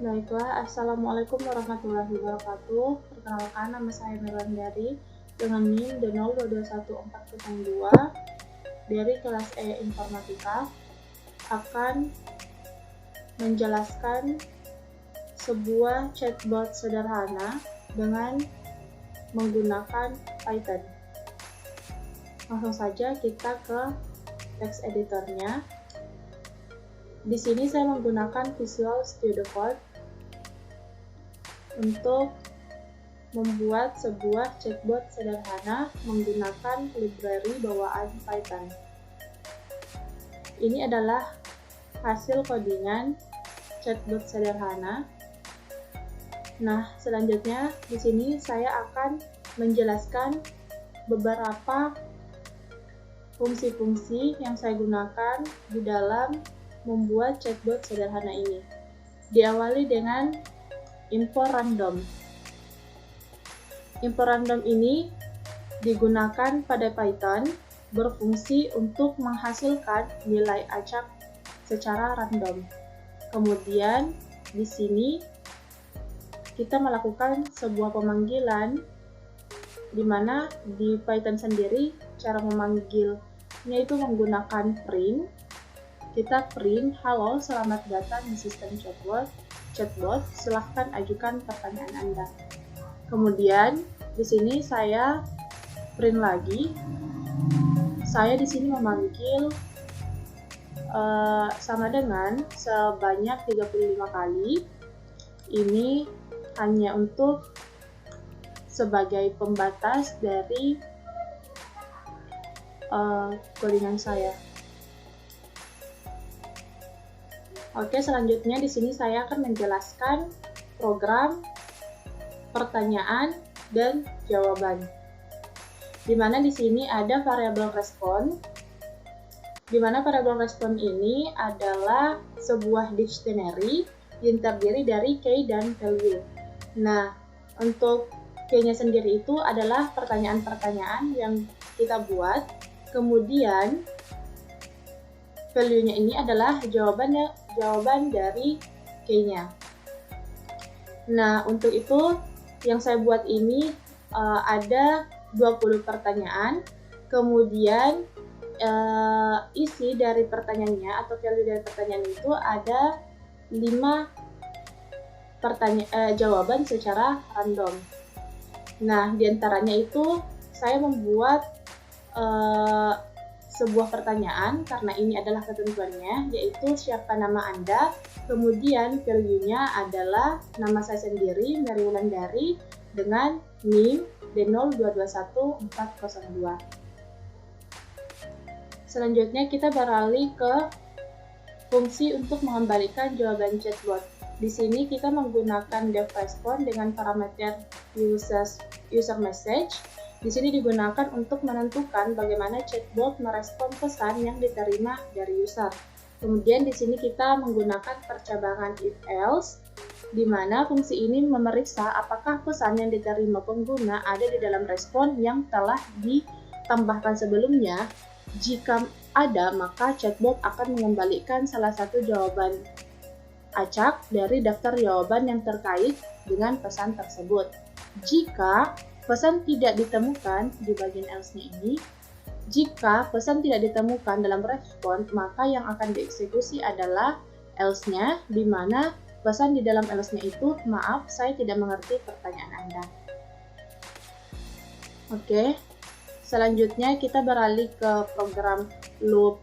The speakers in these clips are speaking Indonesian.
Baiklah, Assalamualaikum warahmatullahi wabarakatuh. Perkenalkan, nama saya Melandari dengan NIM D022142 dari kelas E Informatika akan menjelaskan sebuah chatbot sederhana dengan menggunakan Python. Langsung saja kita ke text editornya. Di sini saya menggunakan Visual Studio Code untuk membuat sebuah chatbot sederhana menggunakan library bawaan Python. Ini adalah hasil codingan chatbot sederhana. Nah, selanjutnya di sini saya akan menjelaskan beberapa fungsi-fungsi yang saya gunakan di dalam membuat chatbot sederhana ini. Diawali dengan info random. Info random ini digunakan pada Python berfungsi untuk menghasilkan nilai acak secara random. Kemudian di sini kita melakukan sebuah pemanggilan di mana di Python sendiri cara memanggilnya itu menggunakan print. Kita print, halo, selamat datang di sistem chatbot, silahkan ajukan pertanyaan Anda. Kemudian di sini saya print lagi. Saya di sini memanggil sama dengan sebanyak 35 kali. Ini hanya untuk sebagai pembatas dari codingan saya. Oke, selanjutnya di sini saya akan menjelaskan program pertanyaan dan jawaban. Di mana di sini ada variabel respon. Di mana variabel respon ini adalah sebuah dictionary yang terdiri dari key dan value. Nah, untuk key-nya sendiri itu adalah pertanyaan-pertanyaan yang kita buat. Kemudian value-nya ini adalah jawaban dari key-nya. Nah, untuk itu yang saya buat ini ada 20 pertanyaan. Kemudian isi dari pertanyaannya atau value dari pertanyaan itu ada 5 jawaban secara random. Nah, diantaranya itu saya membuat sebuah pertanyaan karena ini adalah ketentuannya, yaitu siapa nama Anda, kemudian value-nya adalah nama saya sendiri, Mary Wulandari, dengan NIM D022142. Selanjutnya kita beralih ke fungsi untuk mengembalikan jawaban chatbot. Di sini kita menggunakan DevRespond dengan parameter user message. Di sini digunakan untuk menentukan bagaimana chatbot merespon pesan yang diterima dari user. Kemudian di sini kita menggunakan percabangan if-else, di mana fungsi ini memeriksa apakah pesan yang diterima pengguna ada di dalam respon yang telah ditambahkan sebelumnya. Jika ada, maka chatbot akan mengembalikan salah satu jawaban acak dari daftar jawaban yang terkait dengan pesan tersebut. Jika pesan tidak ditemukan di bagian else-nya ini, jika pesan tidak ditemukan dalam respon, maka yang akan dieksekusi adalah else-nya, di mana pesan di dalam else-nya itu, maaf, saya tidak mengerti pertanyaan Anda. Oke, selanjutnya kita beralih ke program loop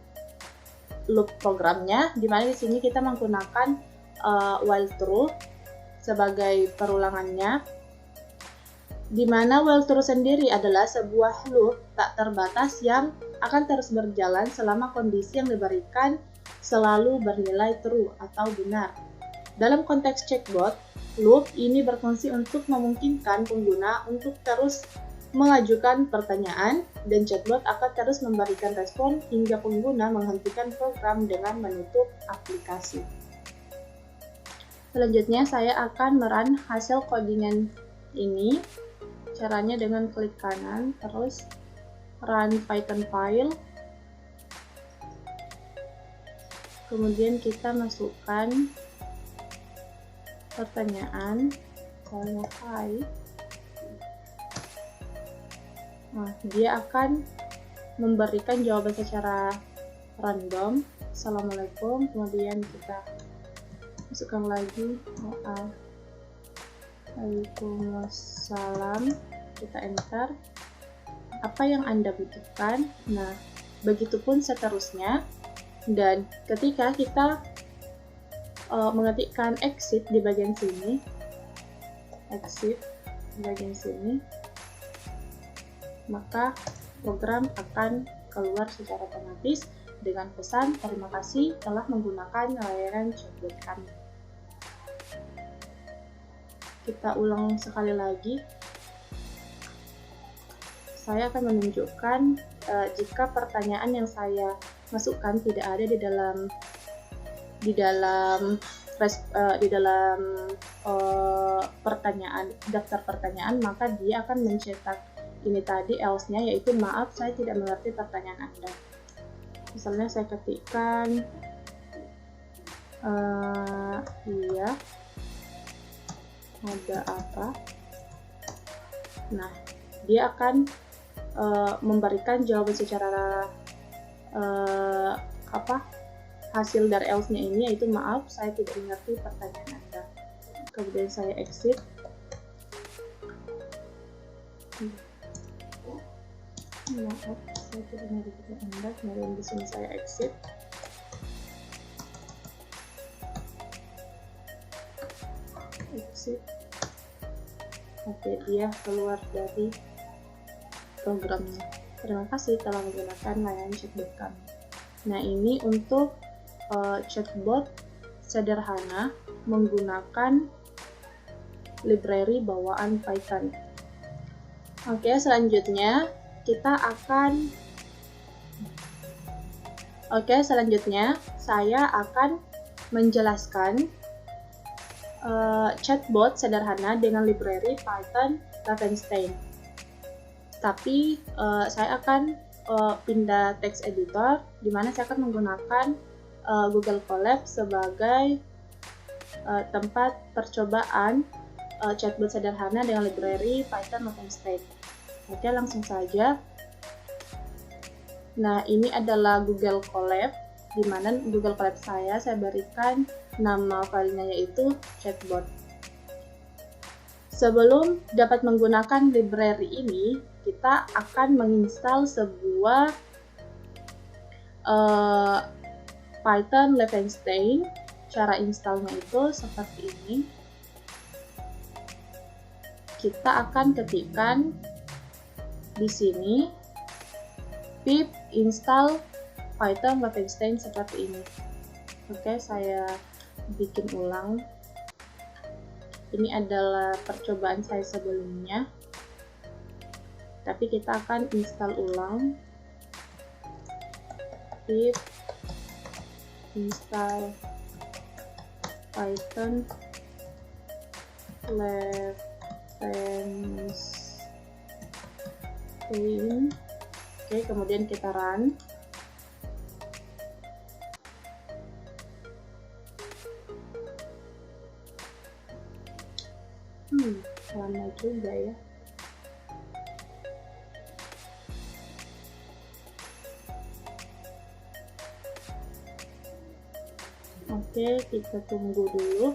programnya, di mana di sini kita menggunakan while true sebagai perulangannya. Di mana while true sendiri adalah sebuah loop tak terbatas yang akan terus berjalan selama kondisi yang diberikan selalu bernilai true atau benar. Dalam konteks chatbot, loop ini berfungsi untuk memungkinkan pengguna untuk terus mengajukan pertanyaan, dan chatbot akan terus memberikan respon hingga pengguna menghentikan program dengan menutup aplikasi. Selanjutnya saya akan merun hasil codingan ini. Caranya dengan klik kanan, terus run Python file, kemudian kita masukkan pertanyaan, misalnya hi. Nah, dia akan memberikan jawaban secara random. Assalamualaikum, kemudian kita masukkan lagi Waalaikumsalam, kita enter apa yang Anda butuhkan. Nah, begitupun seterusnya. Dan ketika kita mengetikkan exit di bagian sini, maka program akan keluar secara otomatis dengan pesan terima kasih telah menggunakan layanan chatbot kami. Kita ulang sekali lagi. Saya akan menunjukkan jika pertanyaan yang saya masukkan tidak ada di dalam daftar pertanyaan, maka dia akan mencetak ini tadi else-nya, yaitu maaf saya tidak mengerti pertanyaan Anda. Misalnya saya ketikkan iya, ada apa? Nah, dia akan memberikan jawaban secara hasil dari else-nya ini, yaitu maaf saya tidak mengerti pertanyaan Anda. Kemudian saya exit. Maaf saya tidak mengerti pertanyaan Anda. Kemudian di sini saya exit. Oke, dia keluar dari programnya. Terima kasih telah menggunakan layanan chatbot kami. Nah, ini untuk chatbot sederhana menggunakan library bawaan Python. Oke, selanjutnya saya akan menjelaskan chatbot sederhana dengan library Python Ravenstein. Tapi saya akan pindah text editor, di mana saya akan menggunakan Google Colab sebagai tempat percobaan chatbot sederhana dengan library Python Ravenstein. Oke, langsung saja. Nah, ini adalah Google Colab, di mana Google Colab saya berikan nama filenya yaitu chatbot. Sebelum dapat menggunakan library ini, kita akan menginstal sebuah Python Ravenstein. Cara installnya itu seperti ini. Kita akan ketikkan di sini pip install Python Ravenstein seperti ini. Oke, saya bikin ulang. Ini adalah percobaan saya sebelumnya, tapi kita akan install ulang. Pip install Python Ravenstein. Oke, kemudian kita run. Lama juga ya. Oke, kita tunggu dulu.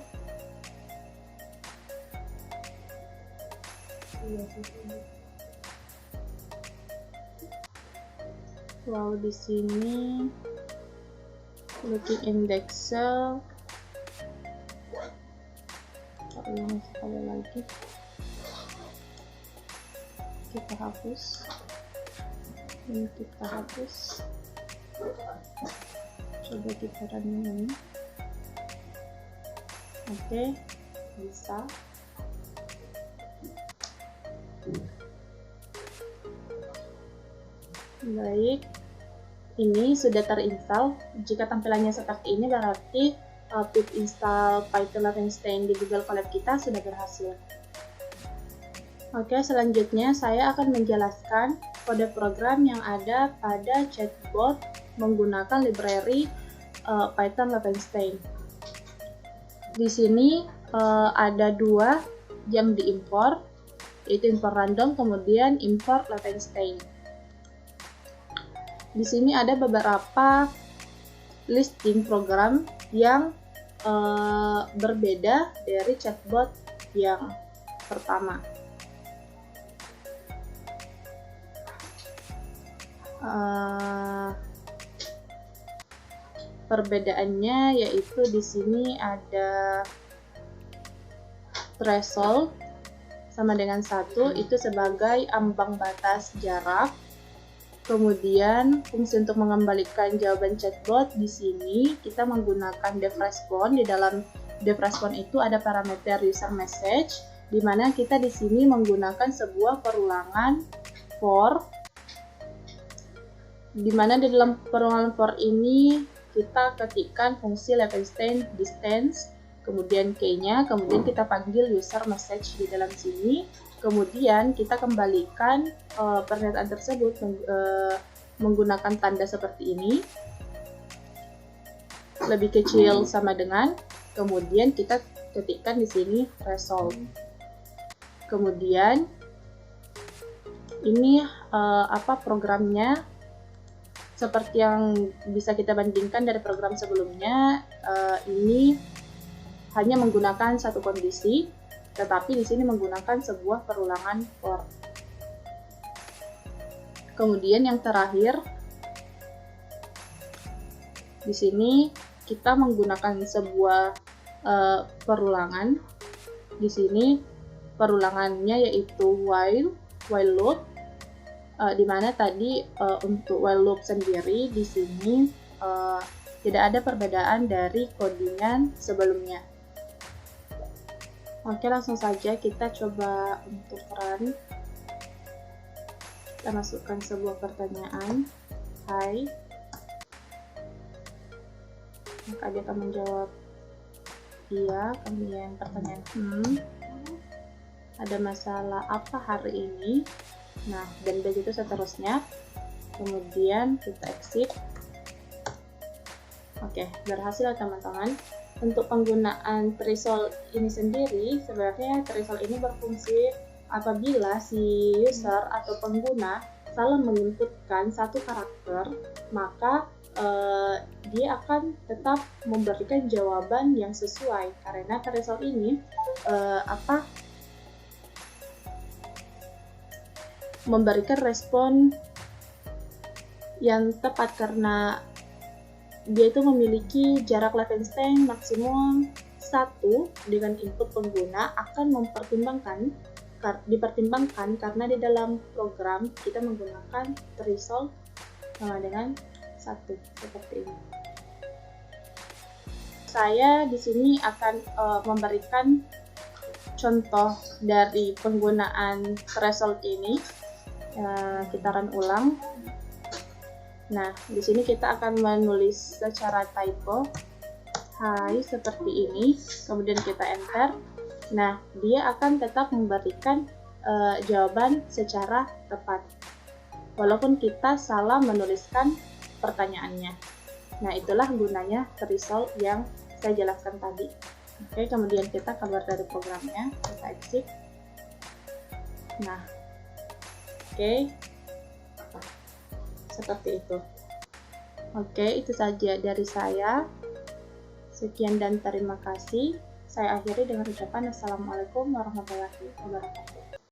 Wow, di sini looking indexer. Ulang sekali lagi. Kita hapus. Ini kita hapus. Coba kita run ini. Oke, bisa. Baik, ini sudah terinstall. Jika tampilannya seperti ini berarti pip install Python Ravenstein di Google Colab kita sudah berhasil. Oke, selanjutnya saya akan menjelaskan kode program yang ada pada chatbot menggunakan library Python Ravenstein. Di sini ada dua yang diimpor, yaitu import random, kemudian import Levenstein. Di sini ada beberapa listing program yang berbeda dari chatbot yang pertama. Perbedaannya yaitu di sini ada threshold sama dengan 1, itu sebagai ambang batas jarak. Kemudian fungsi untuk mengembalikan jawaban chatbot di sini kita menggunakan devRespond. Di dalam devRespond itu ada parameter user message, di mana kita di sini menggunakan sebuah perulangan for, di mana di dalam perulangan for ini kita ketikkan fungsi Levenstein distance, kemudian key-nya, kemudian kita panggil user message di dalam sini. Kemudian kita kembalikan pernyataan tersebut menggunakan tanda seperti ini, lebih kecil sama dengan, kemudian kita ketikkan di sini result. Kemudian ini programnya seperti yang bisa kita bandingkan dari program sebelumnya. Ini hanya menggunakan satu kondisi, tetapi di sini menggunakan sebuah perulangan for. Kemudian yang terakhir, di sini kita menggunakan sebuah perulangan. Di sini perulangannya yaitu while loop, di mana tadi untuk while loop sendiri di sini tidak ada perbedaan dari codingan sebelumnya. Oke, langsung saja kita coba untuk run. Kita masukkan sebuah pertanyaan. Hai. Maka dia akan menjawab iya, kemudian pertanyaan ada masalah apa hari ini? Nah, dan begitu seterusnya. Kemudian kita exit. Oke, berhasil teman-teman. Untuk penggunaan threshold ini sendiri, sebenarnya threshold ini berfungsi apabila si user atau pengguna salah menginputkan satu karakter, maka dia akan tetap memberikan jawaban yang sesuai, karena threshold ini memberikan respon yang tepat, karena dia itu memiliki jarak Levenstein maksimum 1 dengan input pengguna akan dipertimbangkan karena di dalam program kita menggunakan threshold sama dengan 1 seperti ini. Saya di sini akan memberikan contoh dari penggunaan threshold ini. Kita run ulang. Nah, di sini kita akan menulis secara typo, hai seperti ini, kemudian kita enter. Nah, dia akan tetap memberikan jawaban secara tepat, walaupun kita salah menuliskan pertanyaannya. Nah, itulah gunanya threshold yang saya jelaskan tadi. Oke, kemudian kita keluar dari programnya, kita exit. Nah, oke. Seperti itu. Oke, itu saja dari saya. Sekian dan terima kasih. Saya akhiri dengan ucapan Assalamualaikum warahmatullahi wabarakatuh.